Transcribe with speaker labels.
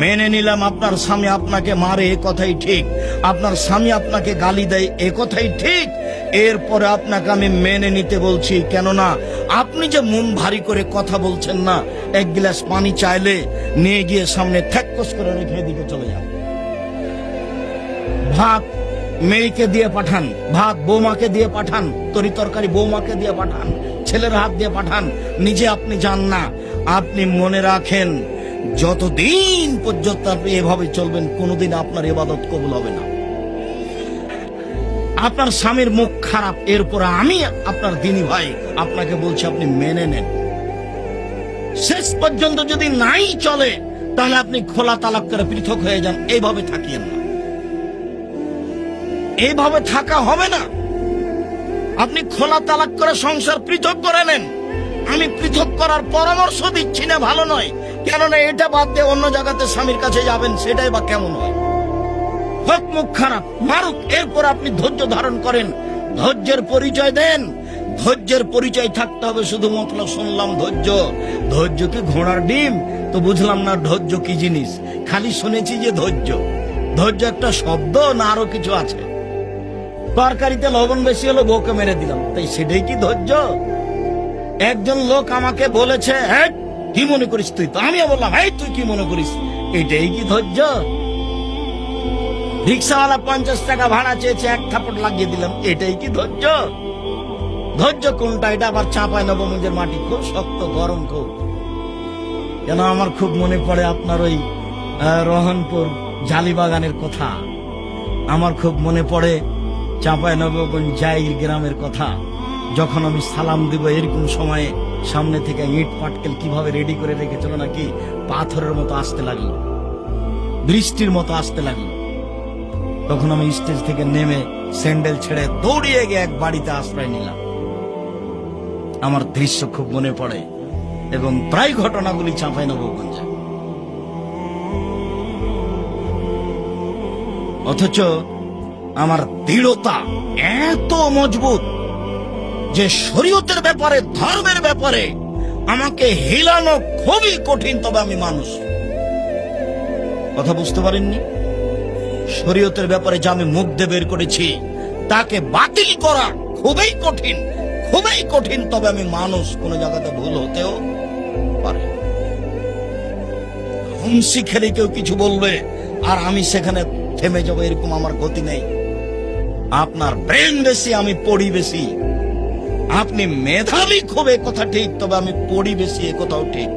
Speaker 1: মেনে নিলাম আপনার স্বামী আপনাকে মারে, এ কথাই ঠিক, আপনার স্বামী আপনাকে গালি দেয়, এ কথাই ঠিক। এরপরে আপনাকে আমি মেনে নিতে বলছি, কেননা আপনি যে মন ভারী করে কথা বলছেন না, এক গ্লাস পানি চাইলে নিয়ে গিয়ে সামনে ঠ্যাক্কস করে রেখে দিকে চলে যান। ভাত মেয়েকে দিয়ে পাঠান, ভাত বৌমাকে দিয়ে পাঠান, তরি তরকারি বৌমাকে দিয়ে পাঠান, ছেলের হাত দিয়ে পাঠান, নিজে আপনি যান না। আপনি মনে রাখেন, যতদিন পর্যন্ত আপনি এভাবে চলবেন, কোনোদিন আপনার ইবাদত কবুল হবে না। আপনার স্বামীর মুখ খারাপ, এরপরে আমি আপনার দিনী ভাই আপনাকে বলছি, আপনি মেনে নেন। শেষ পর্যন্ত যদি নাই চলে, তাহলে আপনি খোলা তালাক করে পৃথক হয়ে যান। এইভাবে থাকিয়েন না, এইভাবে থাকা হবে না। আপনি খোলা তালাক করে সংসার পৃথক করে নেন। আমি পৃথক করার পরামর্শ দিচ্ছি না, ভালো নয়। কেননা এটা বাদ দিয়ে অন্য জায়গাতে স্বামীর কাছে যাবেন, সেটাই বা কেমন হয়। হোক মুখ খারাপ, মারুক, এরপর আপনি ধৈর্য ধারণ করেন, ধৈর্যের পরিচয় দেন। ধৈর্যের পরিচয় থাকতে হবে শুধুমাত্র। শুনলাম ধৈর্য, ধৈর্য কি ঘোড়ার ডিম? তো বুঝলাম না ধৈর্য কি জিনিস। খালি শুনেছি যে ধৈর্য, ধৈর্য একটা শব্দ না আরো কিছু আছে? তরকারিতে লবণ বেশি হলো, বউকে মেরে দিলাম, তাই সেটাই কি ধৈর্য? একজন লোক আমাকে বলেছে, হ্যাঁ কি মনে করিস তুই? তো আমিও বললাম, হ্যাঁ তুই কি মনে করিস? এটাই কি ধৈর্য? রিক্সাওয়ালা 50 টাকা ভাড়া চেয়েছে, এক থাপড় লাগিয়ে দিলাম, এটাই কি ধৈর্য? ধৈর্য কোনটা? এটা আবার চাঁপায় নবগঞ্জের মাটি, খুব শক্ত, গরম খুব। যেন আমার খুব মনে পড়ে আপনার ওই রহনপুর জালিবাগানের কথা। আমার খুব মনে পড়ে চাঁপায় নবগঞ্জ জাইল গ্রামের কথা। যখন আমি সালাম দিব, এরকম সময়ে সামনে থেকে ইট পাটকেল কিভাবে রেডি করে রেখেছিল, নাকি পাথরের মতো আসতে লাগলো, বৃষ্টির মতো আসতে লাগলো। তখন আমি স্টেজ থেকে নেমে স্যান্ডেল ছেড়ে দৌড়িয়ে গিয়ে এক বাড়িতে আশ্রয় নিলাম। আমার দৃশ্য খুব মনে পড়ে, এবং প্রায় ঘটনাগুলি চাঁপাই নবগঞ্জে। অথচ আমার দৃঢ়তা এত মজবুত যে শরীয়তের ব্যাপারে, ধর্মের ব্যাপারে আমাকে হিলানো খুবই কঠিন, তবে আমি মানুষ। কথা বুঝতে পারেননি? শরীয়তের ব্যাপারে যা আমি মুখ দিয়ে বের করেছি, তাকে বাতিল করা খুবই কঠিন, খুবই কঠিন, তবে আমি মানুষ। কোন জায়গাতে ভুল হতেও পারে। হুমসি খেলে কেউ কিছু বলবে আর আমি সেখানে থেমে যাবো, এরকম আমার গতি নেই। আপনার ব্রেন বেশি, আমি পড়ি বেশি। আপনি মেধাবী খুব, এ কথা ঠিক, তবে আমি পড়ি বেশি, এ কথাও ঠিক।